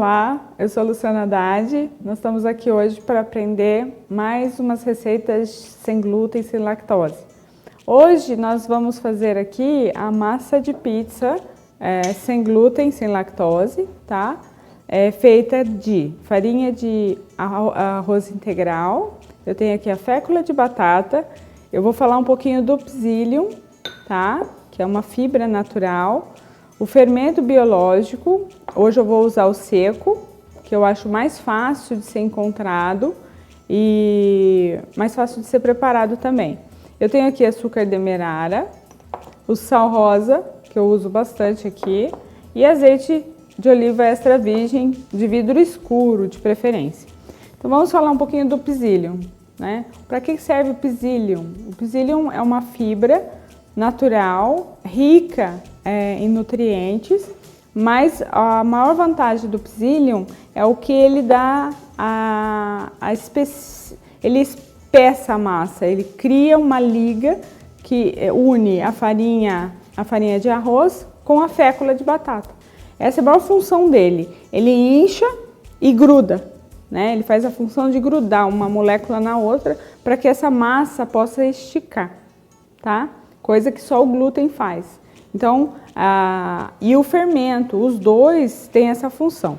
Olá, eu sou a Luciana Haddad. Nós estamos aqui hoje para aprender mais umas receitas sem glúten e sem lactose. Hoje nós vamos fazer aqui a massa de pizza sem glúten, sem lactose, tá? Feita de farinha de arroz integral. Eu tenho aqui a fécula de batata. Eu vou falar um pouquinho do psyllium, tá? Que é uma fibra natural. O fermento biológico, hoje eu vou usar o seco, que eu acho mais fácil de ser encontrado e mais fácil de ser preparado também. Eu tenho aqui açúcar demerara, o sal rosa, que eu uso bastante aqui, e azeite de oliva extra virgem, de vidro escuro, de preferência. Então vamos falar um pouquinho do psyllium, né? Para que serve o psyllium? O psyllium é uma fibra natural, rica em nutrientes, mas a maior vantagem do psyllium é o que ele dá ele espessa a massa, ele cria uma liga que une a farinha de arroz com a fécula de batata. Essa é a maior função dele, ele incha e gruda, né? Ele faz a função de grudar uma molécula na outra para que essa massa possa esticar, tá? Coisa que só o glúten faz. Então, e o fermento, os dois têm essa função.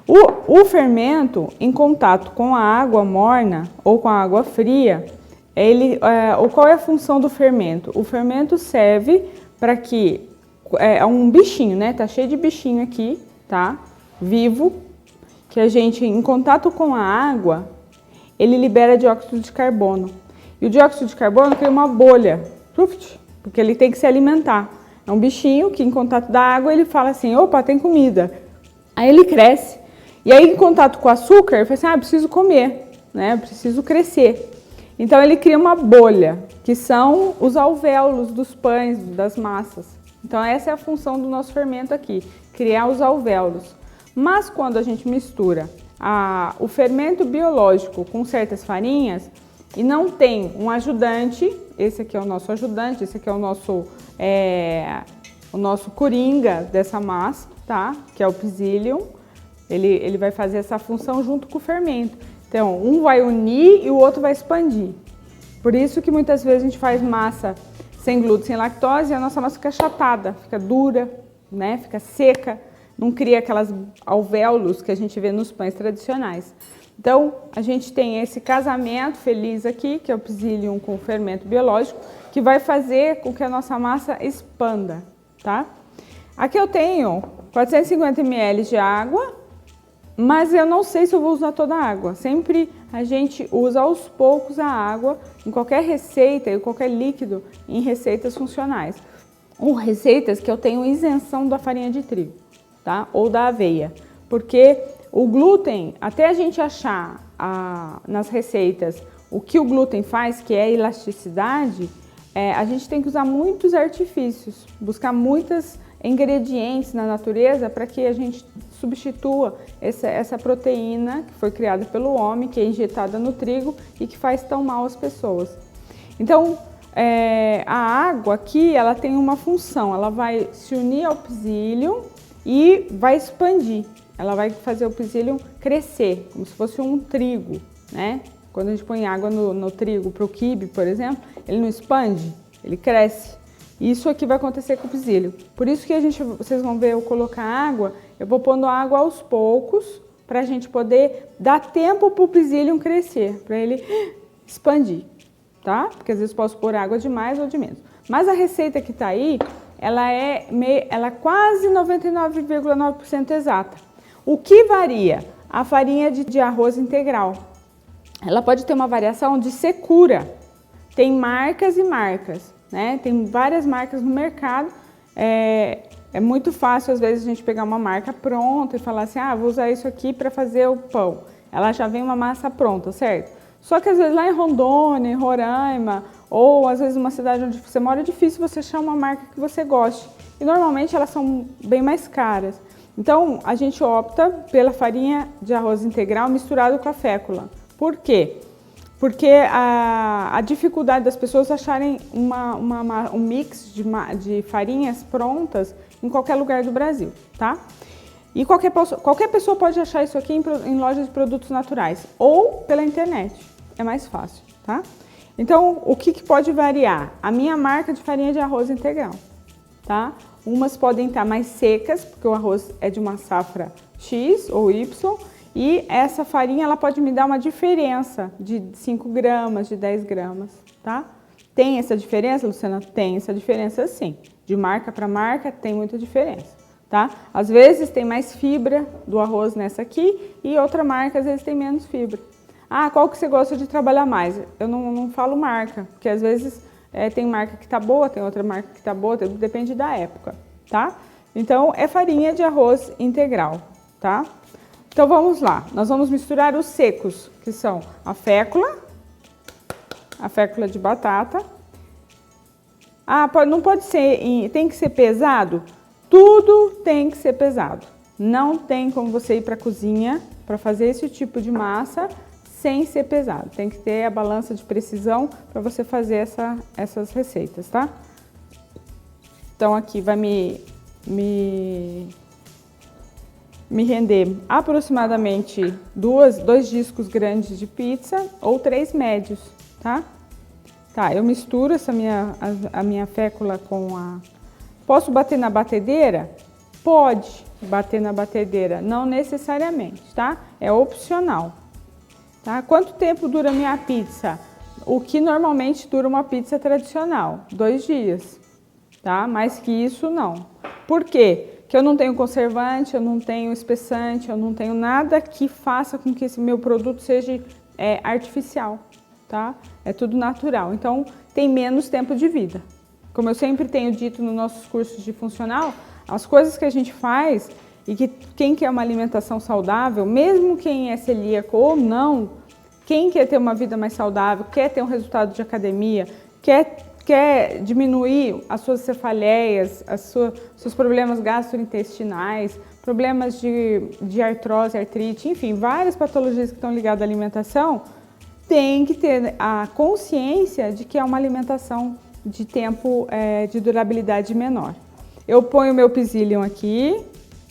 O fermento, em contato com a água morna ou com a água fria, qual é a função do fermento? O fermento serve para que, um bichinho, né? Tá cheio de bichinho aqui, tá? Vivo, que a gente, em contato com a água, ele libera dióxido de carbono. E o dióxido de carbono cria uma bolha, porque ele tem que se alimentar. É um bichinho que em contato da água ele fala assim, opa, tem comida. Aí ele cresce. E aí em contato com o açúcar, ele fala assim, preciso comer, né? Preciso crescer. Então ele cria uma bolha, que são os alvéolos dos pães, das massas. Então essa é a função do nosso fermento aqui, criar os alvéolos. Mas quando a gente mistura o fermento biológico com certas farinhas, e não tem um ajudante, esse aqui é o nosso ajudante, esse aqui é o nosso coringa dessa massa, tá? Que é o psyllium. Ele vai fazer essa função junto com o fermento. Então, um vai unir e o outro vai expandir. Por isso que muitas vezes a gente faz massa sem glúten, sem lactose, e a nossa massa fica achatada, fica dura, né? Fica seca, não cria aquelas alvéolos que a gente vê nos pães tradicionais. Então, a gente tem esse casamento feliz aqui, que é o psyllium com o fermento biológico, que vai fazer com que a nossa massa expanda, tá? Aqui eu tenho 450 ml de água, mas eu não sei se eu vou usar toda a água. Sempre a gente usa aos poucos a água em qualquer receita e qualquer líquido em receitas funcionais. Ou receitas que eu tenho isenção da farinha de trigo, tá? Ou da aveia, porque o glúten, até a gente achar nas receitas o que o glúten faz, que é a elasticidade, a gente tem que usar muitos artifícios, buscar muitos ingredientes na natureza para que a gente substitua essa proteína que foi criada pelo homem, que é injetada no trigo e que faz tão mal às pessoas. Então, a água aqui, ela tem uma função, ela vai se unir ao psyllium e vai expandir. Ela vai fazer o psyllium crescer, como se fosse um trigo, né? Quando a gente põe água no trigo para o quibe, por exemplo, ele não expande, ele cresce. Isso aqui vai acontecer com o psyllium. Por isso que vocês vão ver eu colocar água, eu vou pondo água aos poucos, para a gente poder dar tempo para o psyllium crescer, para ele expandir, tá? Porque às vezes posso pôr água de mais ou de menos. Mas a receita que está aí, ela é quase 99,9% exata. O que varia? A farinha de arroz integral. Ela pode ter uma variação de secura. Tem marcas e marcas, né? Tem várias marcas no mercado. É muito fácil, às vezes, a gente pegar uma marca pronta e falar assim, vou usar isso aqui para fazer o pão. Ela já vem uma massa pronta, certo? Só que às vezes lá em Rondônia, em Roraima, ou às vezes numa cidade onde você mora, é difícil você achar uma marca que você goste. E normalmente elas são bem mais caras. Então, a gente opta pela farinha de arroz integral misturado com a fécula. Por quê? Porque a dificuldade das pessoas acharem um mix de farinhas prontas em qualquer lugar do Brasil, tá? E qualquer pessoa pode achar isso aqui em lojas de produtos naturais ou pela internet, é mais fácil, tá? Então, o que pode variar? A minha marca de farinha de arroz integral, tá? Umas podem estar mais secas, porque o arroz é de uma safra X ou Y, e essa farinha ela pode me dar uma diferença de 5 gramas, de 10 gramas, tá? Tem essa diferença, Luciana? Tem essa diferença sim. De marca para marca tem muita diferença, tá? Às vezes tem mais fibra do arroz nessa aqui e outra marca às vezes tem menos fibra. Ah, qual que você gosta de trabalhar mais? Eu não falo marca, porque às vezes tem marca que tá boa, tem outra marca que tá boa, depende da época, tá? Então é farinha de arroz integral, tá? Então vamos lá, nós vamos misturar os secos, que são a fécula de batata. Ah, não pode ser, tem que ser pesado? Tudo tem que ser pesado. Não tem como você ir para a cozinha para fazer esse tipo de massa sem ser pesado. Tem que ter a balança de precisão para você fazer essas receitas, tá? Então aqui vai me render aproximadamente dois discos grandes de pizza ou 3 médios, tá? Tá, eu misturo a minha fécula com a... Posso bater na batedeira? Pode bater na batedeira, não necessariamente, tá? É opcional, tá? Quanto tempo dura a minha pizza? O que normalmente dura uma pizza tradicional? 2 dias, tá? Mais que isso, não. Por quê? Que eu não tenho conservante, eu não tenho espessante, eu não tenho nada que faça com que esse meu produto seja artificial, tá? É tudo natural, então tem menos tempo de vida. Como eu sempre tenho dito nos nossos cursos de funcional, as coisas que a gente faz e que quem quer uma alimentação saudável, mesmo quem é celíaco ou não, quem quer ter uma vida mais saudável, quer ter um resultado de academia, quer diminuir as suas cefaleias, seus problemas gastrointestinais, problemas de artrose, artrite, enfim, várias patologias que estão ligadas à alimentação, tem que ter a consciência de que é uma alimentação de tempo de durabilidade menor. Eu ponho o meu Psyllium aqui,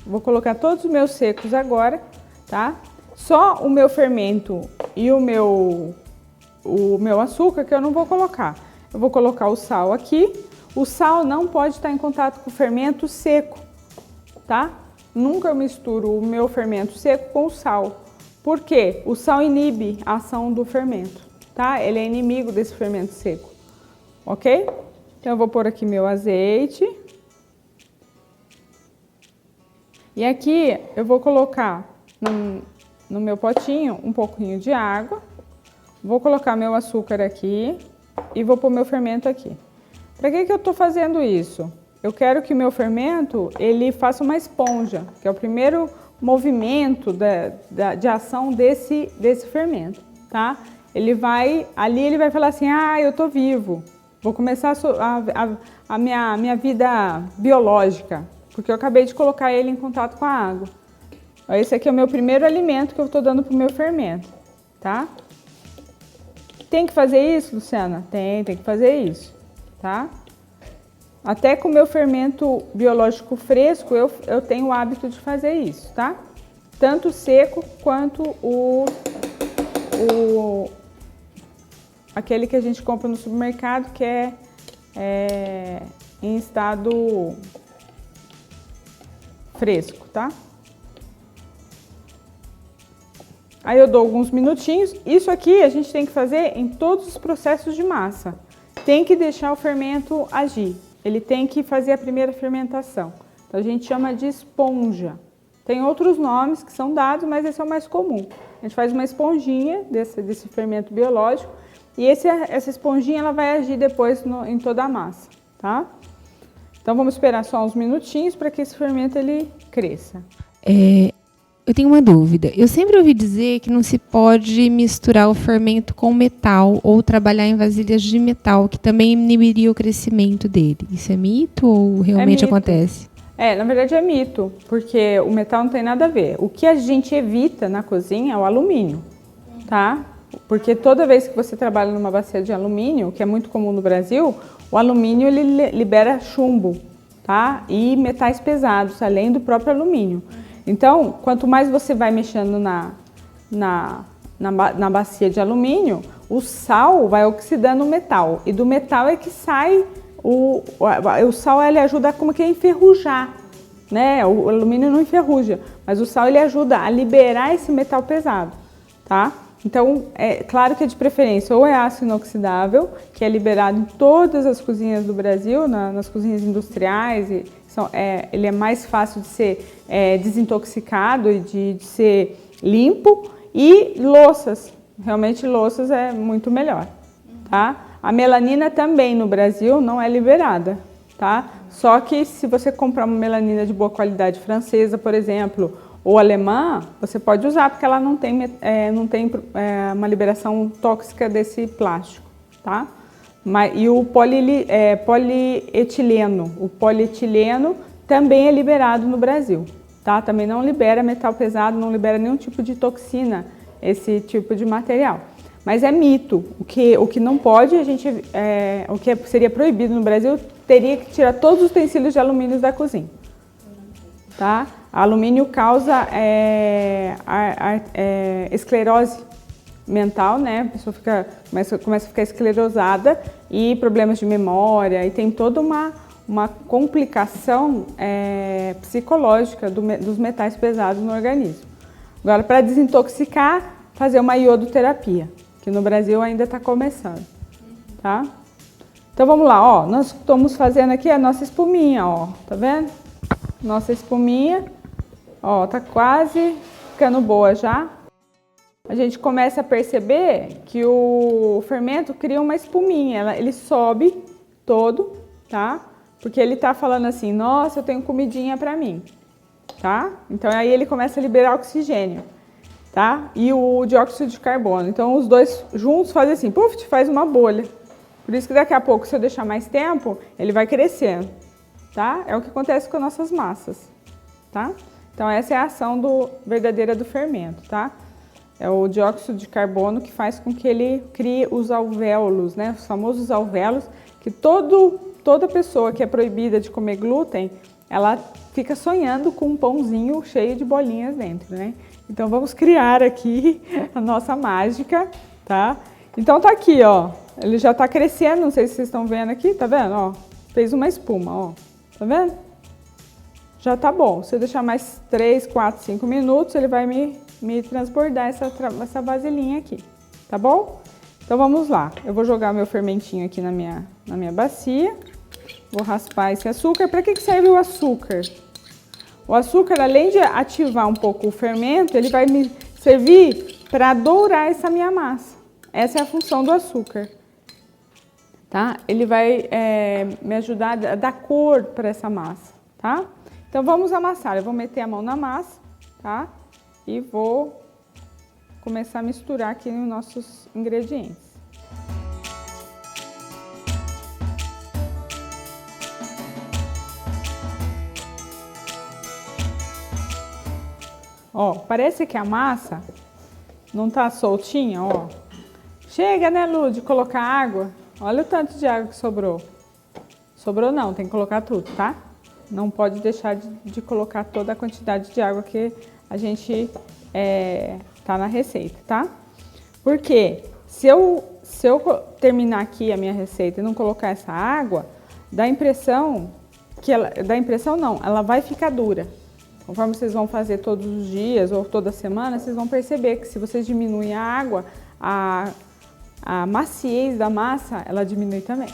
vou colocar todos os meus secos agora, tá? Só o meu fermento e o meu açúcar que eu não vou colocar. Eu vou colocar o sal aqui. O sal não pode estar em contato com o fermento seco, tá? Nunca eu misturo o meu fermento seco com o sal. Por quê? O sal inibe a ação do fermento, tá? Ele é inimigo desse fermento seco, ok? Então eu vou pôr aqui meu azeite. E aqui eu vou colocar no meu potinho um pouquinho de água. Vou colocar meu açúcar aqui e vou pôr meu fermento aqui. Para que eu estou fazendo isso? Eu quero que o meu fermento ele faça uma esponja, que é o primeiro movimento de ação desse fermento, tá? Ele vai falar assim, ah, eu tô vivo, vou começar a minha vida biológica, porque eu acabei de colocar ele em contato com a água. Esse aqui é o meu primeiro alimento que eu estou dando pro meu fermento, tá? Tem que fazer isso, Luciana? Tem que fazer isso, tá? Até com o meu fermento biológico fresco, eu tenho o hábito de fazer isso, tá? Tanto seco quanto aquele que a gente compra no supermercado, que é em estado fresco, tá? Aí eu dou alguns minutinhos. Isso aqui a gente tem que fazer em todos os processos de massa. Tem que deixar o fermento agir. Ele tem que fazer a primeira fermentação. Então a gente chama de esponja. Tem outros nomes que são dados, mas esse é o mais comum. A gente faz uma esponjinha desse fermento biológico e essa esponjinha ela vai agir depois em toda a massa, tá? Então vamos esperar só uns minutinhos para que esse fermento ele cresça. Eu tenho uma dúvida. Eu sempre ouvi dizer que não se pode misturar o fermento com metal ou trabalhar em vasilhas de metal, que também inibiria o crescimento dele. Isso é mito ou realmente acontece? Na verdade é mito, porque o metal não tem nada a ver. O que a gente evita na cozinha é o alumínio, tá? Porque toda vez que você trabalha numa bacia de alumínio, que é muito comum no Brasil, o alumínio ele libera chumbo, tá? E metais pesados, além do próprio alumínio. Então, quanto mais você vai mexendo na bacia de alumínio, o sal vai oxidando o metal. E do metal é que sai o sal, ele ajuda como que a enferrujar, né? O alumínio não enferruja, mas o sal ele ajuda a liberar esse metal pesado, tá? Então, é claro que é de preferência ou é aço inoxidável, que é liberado em todas as cozinhas do Brasil, nas cozinhas industriais, ele é mais fácil de ser desintoxicado e de ser limpo, e louças, realmente louças é muito melhor, tá? A melanina também no Brasil não é liberada, tá? Só que se você comprar uma melanina de boa qualidade francesa, por exemplo, ou alemã, você pode usar porque ela não tem uma liberação tóxica desse plástico, tá? E o polietileno também é liberado no Brasil, tá? Também não libera metal pesado, não libera nenhum tipo de toxina, esse tipo de material. Mas é mito, o que não pode, o que seria proibido no Brasil, teria que tirar todos os utensílios de alumínio da cozinha, tá? Alumínio causa esclerose mental, né? A pessoa começa a ficar esclerosada e problemas de memória, e tem toda uma complicação psicológica dos metais pesados no organismo. Agora, para desintoxicar, fazer uma iodoterapia, que no Brasil ainda está começando, tá? Então vamos lá, ó, nós estamos fazendo aqui a nossa espuminha, ó, tá vendo? Nossa espuminha, ó, tá quase ficando boa já. A gente começa a perceber que o fermento cria uma espuminha, ele sobe todo, tá? Porque ele tá falando assim, nossa, eu tenho comidinha para mim, tá? Então aí ele começa a liberar oxigênio, tá? E o dióxido de carbono. Então os dois juntos fazem assim, puf, faz uma bolha. Por isso que daqui a pouco, se eu deixar mais tempo, ele vai crescendo, tá? É o que acontece com as nossas massas, tá? Então essa é a ação verdadeira do fermento, tá? É o dióxido de carbono que faz com que ele crie os alvéolos, né? Os famosos alvéolos, que toda pessoa que é proibida de comer glúten, ela fica sonhando com um pãozinho cheio de bolinhas dentro, né? Então vamos criar aqui a nossa mágica, tá? Então tá aqui, ó, ele já tá crescendo, não sei se vocês estão vendo aqui, tá vendo, ó? Fez uma espuma, ó, tá vendo? Já tá bom, se eu deixar mais 3, 4, 5 minutos, ele vai me transbordar essa vasilhinha aqui, tá bom? Então vamos lá, eu vou jogar meu fermentinho aqui na minha bacia, vou raspar esse açúcar. Para que serve o açúcar? O açúcar, além de ativar um pouco o fermento, ele vai me servir para dourar essa minha massa. Essa é a função do açúcar, tá? Ele vai me ajudar a dar cor para essa massa, tá? Então vamos amassar, eu vou meter a mão na massa, tá? E vou começar a misturar aqui os nossos ingredientes. Ó, parece que a massa não tá soltinha, ó. Chega, né, Lu, de colocar água. Olha o tanto de água que sobrou. Sobrou não, tem que colocar tudo, tá? Não pode deixar de colocar toda a quantidade de água que a gente tá na receita, tá? Porque se eu terminar aqui a minha receita e não colocar essa água, dá a impressão ela vai ficar dura. Conforme vocês vão fazer todos os dias ou toda semana, vocês vão perceber que se vocês diminuem a água, a maciez da massa, ela diminui também.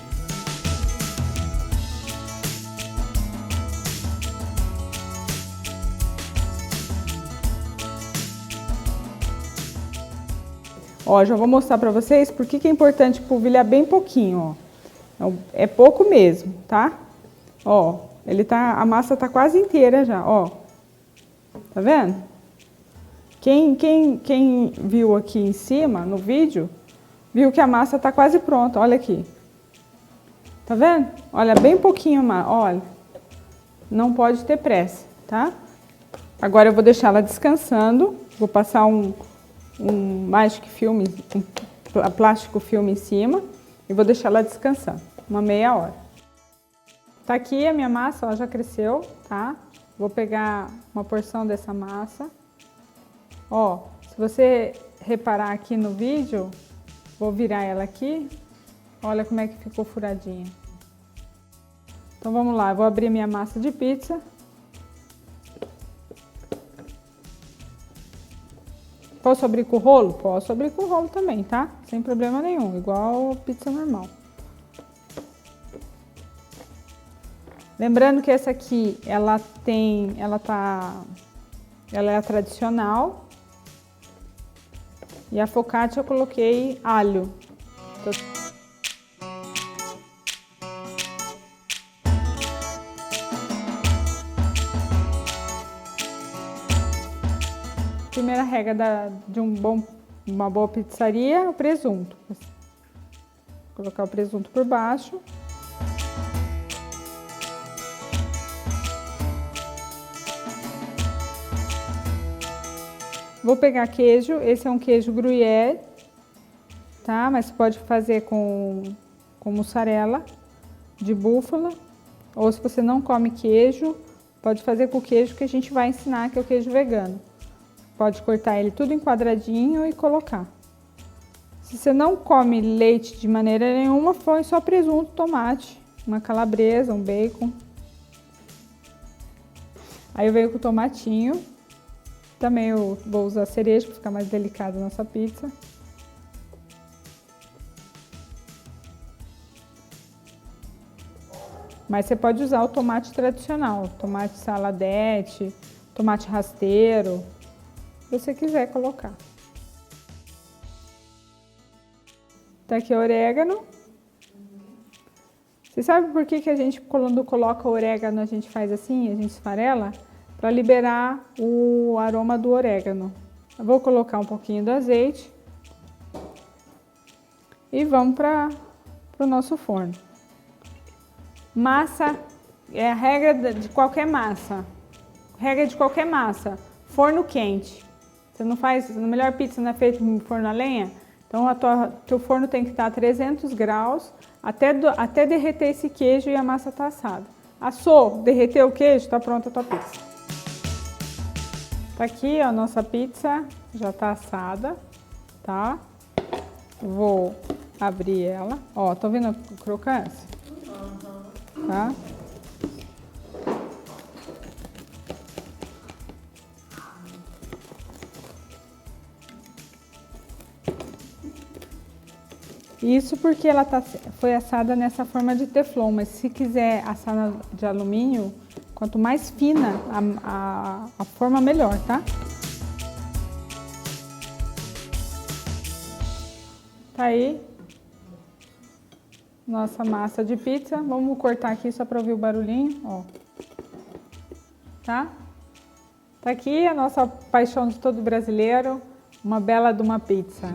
Ó, já vou mostrar pra vocês por que é importante polvilhar bem pouquinho, ó. É pouco mesmo, tá? Ó, a massa tá quase inteira já, ó. Tá vendo? Quem viu aqui em cima, no vídeo, viu que a massa tá quase pronta, olha aqui. Tá vendo? Olha, bem pouquinho mais, olha. Não pode ter pressa, tá? Agora eu vou deixar ela descansando, vou passar um plástico filme em cima e vou deixar ela descansando, uma meia hora. Tá aqui a minha massa, ela já cresceu, tá? Vou pegar uma porção dessa massa. Ó, se você reparar aqui no vídeo, vou virar ela aqui. Olha como é que ficou furadinha. Então vamos lá, eu vou abrir minha massa de pizza. Posso abrir com o rolo? Posso abrir com o rolo também, tá? Sem problema nenhum, igual pizza normal. Lembrando que essa aqui, ela é a tradicional. E a focaccia eu coloquei alho. Primeira regra de uma boa pizzaria é o presunto. Vou colocar o presunto por baixo. Vou pegar queijo, esse é um queijo gruyère, tá? Mas você pode fazer com mussarela de búfala, ou se você não come queijo, pode fazer com o queijo que a gente vai ensinar, que é o queijo vegano. Pode cortar ele tudo em quadradinho e colocar. Se você não come leite de maneira nenhuma, põe só presunto, tomate, uma calabresa, um bacon. Aí eu venho com o tomatinho. Também eu vou usar cereja para ficar mais delicada a nossa pizza. Mas você pode usar o tomate tradicional, tomate saladete, tomate rasteiro, se você quiser colocar. Tá aqui o orégano. Você sabe por que a gente, quando coloca o orégano, a gente faz assim, a gente esfarela? Para liberar o aroma do orégano. Eu vou colocar um pouquinho do azeite e vamos para o nosso forno. Massa é a regra de qualquer massa. Regra de qualquer massa, forno quente. Você não faz, a melhor pizza não é feita no forno a lenha? Então teu forno tem que estar a 300 graus até derreter esse queijo e a massa tá assada. Assou, derreteu o queijo, tá pronta a tua pizza. Tá aqui, ó, a nossa pizza já tá assada, tá? Vou abrir ela. Ó, tá vendo a crocância? Tá? Isso porque ela foi assada nessa forma de teflon, mas se quiser assar de alumínio, quanto mais fina a forma, melhor, tá? Tá aí nossa massa de pizza. Vamos cortar aqui só para ouvir o barulhinho, ó. Tá? Tá aqui a nossa paixão de todo brasileiro, uma bela de uma pizza.